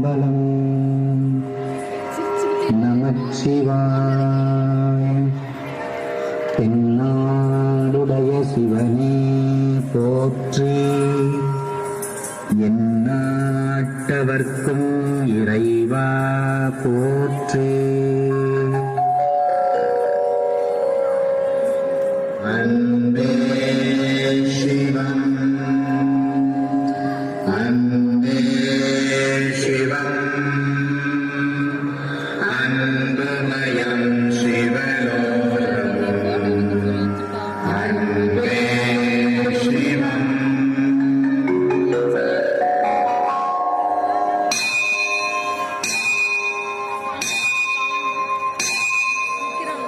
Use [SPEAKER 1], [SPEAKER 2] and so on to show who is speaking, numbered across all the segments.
[SPEAKER 1] திருச்சிற்றம்பலம். நமச்சிவாய. தென்னாடுடைய சிவனே போற்றி. எந்நாட்டவர்க்கும் இறைவா போற்றி. அன்பே சிவம், அன்பே சிவம், அன்புமயம் சிவலோகம், அன்பே சிவம்.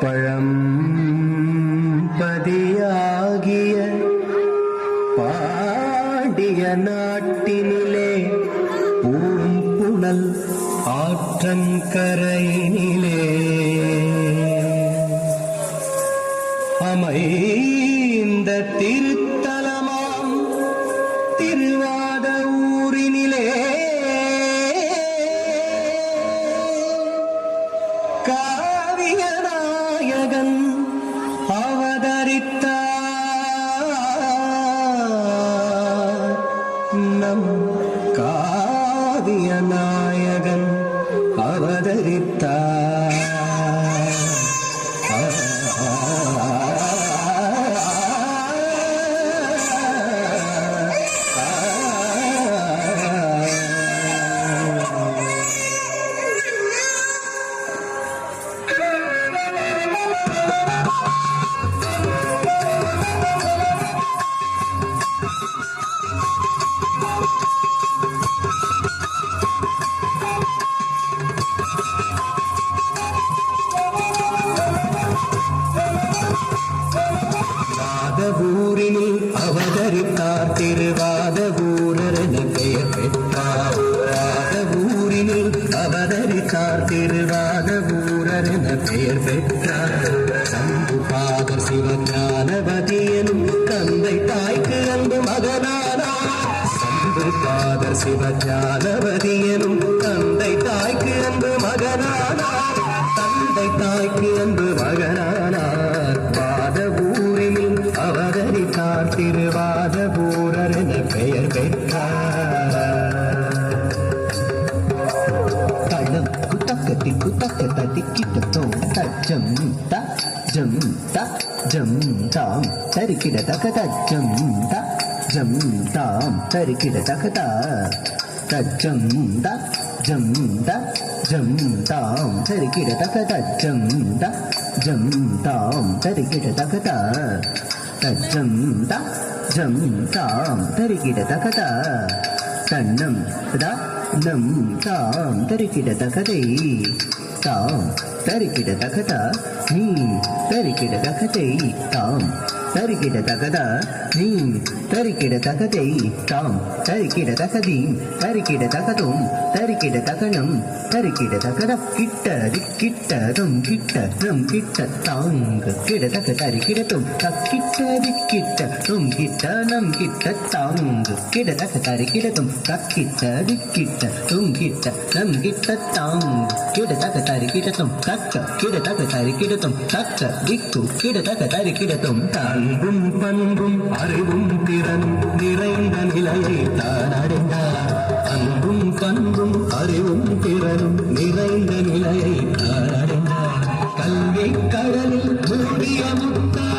[SPEAKER 1] பழம் பதியாகிய பாண்டிய நாட்டினிலே பூம்புணல் ஆற்றங்கரையினிலே அமைந்த திருத்தலமாம் திருவாத ஊரினிலே காவியநாயகன் அவதரித்தார். நம் காவியநாயகன் அவதரித்தார். வாதவூரினில் அவதரித்தார் திருவாதவூரரென பெயர் பெற்றார். வாதவூரினில் அவதரித்தார் திருவாதவூரரென பெயர் பெற்றார். சம்புபாதர் சிவஞானவதி எனும் தந்தை தாய்க்கு அன்பு மகனானார். சம்புபாதர் சிவஞானவதி எனும் தந்தை தாய்க்கு அன்பு மகனானார். தந்தை தாய்க்கு அன்பு மகனானார். வாதவூரினில் அவதரித்தார் திருவாதவூரர் என பெயர் பெற்றார். தளம் குத்தக்கத்தி குத்தக்க தட்டிக்கிட்டோம் தஜம் தஜம் தஜம் தாம் தரிக்கிட தக தஜம் தஜம் தாம் தரிக்கிட தக தஜம் தஜம் தஜம் தாம் தரிக்கிட தக தஜம் தஜம் தாம் தரிக்கிட தக தஜம் தஜம் தாம் தரிக்கிட தக தன்னம் தன்னம் தாம் தரிக்கிட தகதை தாம் தரிக்கிட தகத நீ தரிக்கிட தகதை தாம் தரிக்கிட தகத நீ தரிக்கிட தகதை தாம் தரிக்கிட தகதி தரிக்கிட தகதும் தரிக்கிட தகனம் தரிக்கிட தகத கிட்ட கிட்டதும் கிட்டதும் கிட்ட தாங்க கிட தக தரிக்கிடத்தும் தக்கிட்ட கிட்டதும் கிட்ட நம் கிட்ட தாங்க கிட தக தரிக்கிடத்தும் தக்கிட்ட கிட்டதும் கிட்ட நம் கிட்ட தாங்க கிட தக தரிக்கிடத்தும் தக்க கிட தக தரிக்கிடத்தும் தக்க திக்கு கிட தக தரிக்கிடத்தும் அன்பும் பண்பும் அறிவும் திறனும் நிறைந்த நிலையை தான் அடைந்தார். அன்பும் பண்பும் அறிவும் திறனும் நிறைந்த நிலையை தான் அடைந்தார். கல்வி கடலில் மூடிய முத்தார்.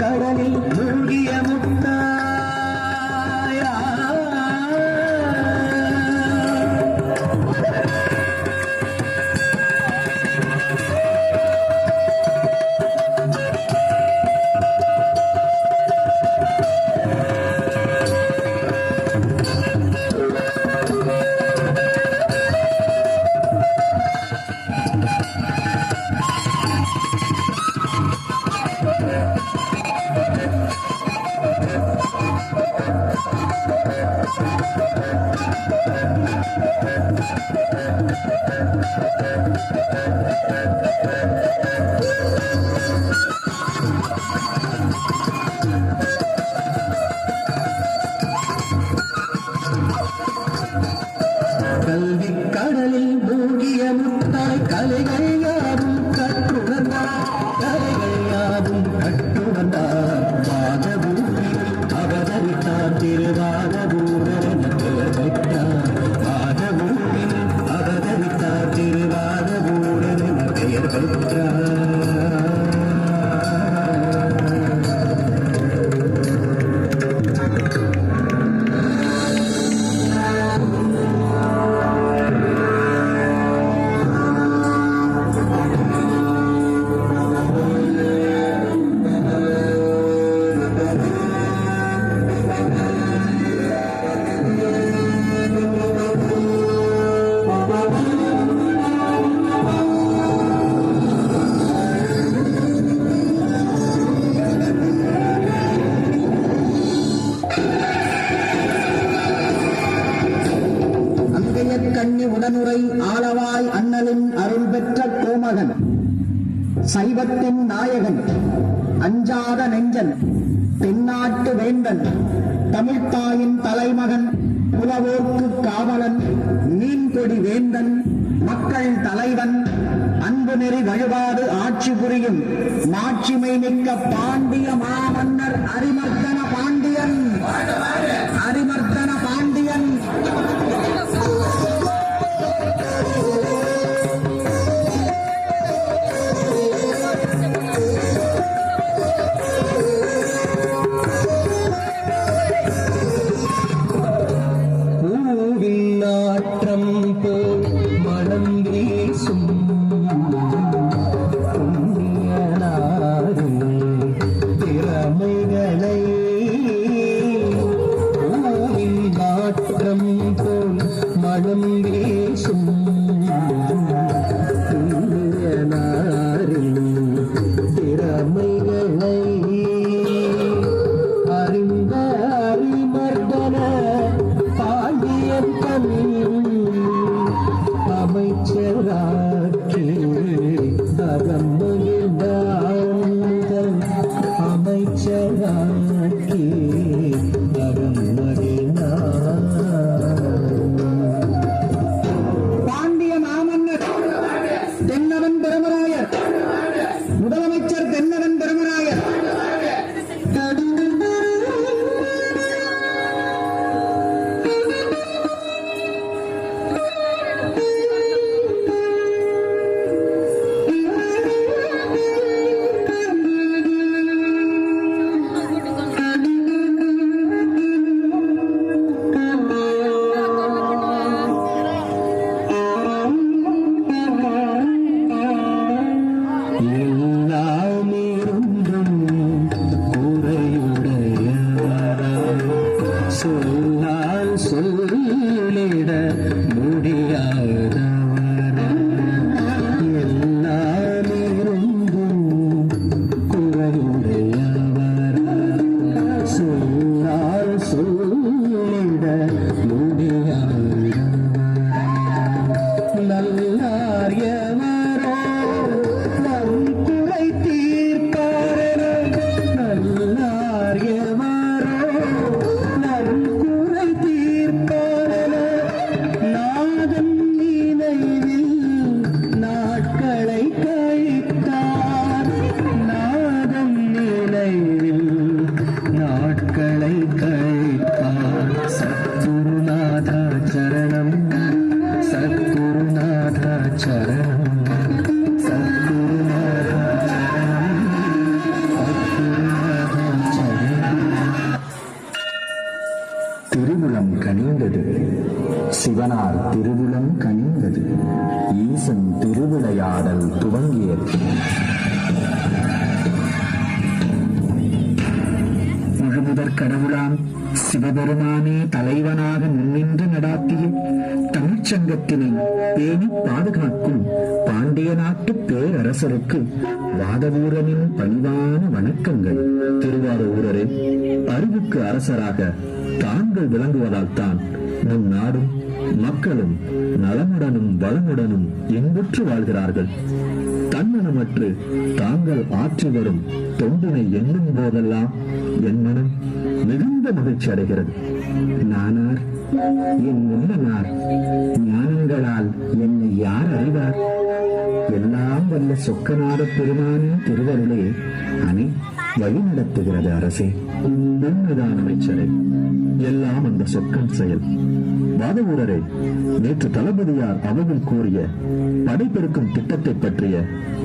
[SPEAKER 1] கடலில் மூழ்கிய
[SPEAKER 2] கருத்தாய் அண்ணலின் அருள் பெற்ற கோமகன், சைவத்தின் நாயகன், அஞ்சாத நெஞ்சன், தென்னாட்டு வேந்தன், தமிழ்த்தாயின் தலைமகன், புலவோர்க்கு காவலன், மீன்கொடி வேந்தன், மக்கள் தலைவன், அன்பு நெறி வழிபாடு ஆட்சி புரியும் மாட்சிமை மிக்க பாண்டிய மாமன்னர் அரிமர்த்தன பாண்டியன். அரிமர்த்தன பாண்டியன்.
[SPEAKER 1] நாற்றம் போல் மனம் வீசும் திறமைகளை நாற்றம் போல் மனம் வீசும் திறமைகளை அறிந்த அரிமர்தன பாண்டியன் தன் அமைச்சராக்கி அகம் மகிழ்ந்தாள். அமைச்சராக்கி அகம் மகிழ்ந்தாள்.
[SPEAKER 2] பாண்டிய மாமன்னர் தென்னவன் பெருமராயர், முதலமைச்சர் தென்னவன் பெருமராயர்.
[SPEAKER 1] எல்லாம் இருந்தும் குறையுடையவராய் சொல்லால் சொல்லிட முடியாதவராய் எல்லாம் இருந்தும் குறையுடையவராய் சொல்லால் சொல்லிட முடியாதவராய் நல்லார் எவரோ நம் குறை தீர்ப்பாரென நல்லார் எவரோ நம் குறை தீர்ப்பாரென நாதன் நினைவில் நாட்களை கழித்தார். நாதன் நினைவில் நாட்களை கழித்தார். சத்குருநாதா சரணம், சத்குருநாதா சரணம், சத்குருநாதா சரணம், சத்குருநாதா சரணம். திருவுளம் கனிந்தது, சிவனார் திருவுளம் கனிந்தது, ஈசன் திருவிளையாடல் துவங்கியது. முழுமுதற் கடவுளாம் சிவபெருமானே தலைவனாக முன்னின்று நடாத்திய தமிழ்ச்சங்கத்தினை பேணி பாதுகாக்கும் பாண்டிய நாட்டு பேரரசருக்கு வாதவூரனின் பணிவான வணக்கங்கள். திருவாரூரரே, அறிவுக்கு அரசராக தாங்கள் விளங்குவதால் தான் நம் நாடும் மக்களும் நலமுடனும் வளமுடனும் இன்புற்று வாழ்கிறார்கள். தன்னலமற்று தாங்கள் ஆற்றி வரும் தொண்டினை எண்ணும் போதெல்லாம் என் மனம் மிகுந்த மகிழ்ச்சி அடைகிறது. நானார் என் முன்னனார், ஞானங்களால் என்னை யார் அறிவார்? எல்லாம் வல்ல சொக்கநாத பெருமானின் திருவருளே அணை வழி நடத்துகிறது அரசே. உண்மைதான் அமைச்சரே, எல்லாம் அந்த சொக்கன் செயல். வாதவூரரே, நேற்று தளபதியார் அவையில் கூறிய படைப்பெருக்கும் திட்டத்தை பற்றிய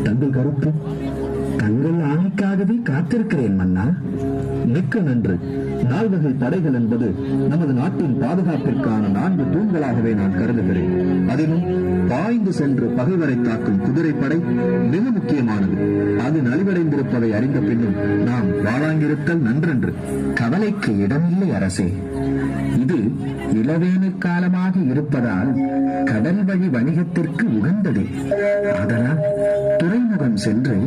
[SPEAKER 1] தங்கள் கருத்து? தங்கள் ஆணைக்காகவே காத்திருக்கிறேன் மன்னா. மிக்க நன்று. நால்வகை படைகள் என்பது நமது நாட்டின் பாதுகாப்பிற்கான 4 தூண்களாகவே நான் கருதுகிறேன். அதிலும் பாய்ந்து சென்று பகைவரை தாக்கும் குதிரைப்படை மிக முக்கியமானது. அது நலிவடைந்திருப்பதை அறிந்த பின்னும் நாம் வாழாங்கிருத்தல் நன்றென்று.
[SPEAKER 2] கவலைக்கு இடமில்லை அரசே. இது இளவேனில் காலமாக இருப்பதால் கடல் வழி வணிகத்திற்கு உகந்தது. அதனால் துறைமுகம் சென்று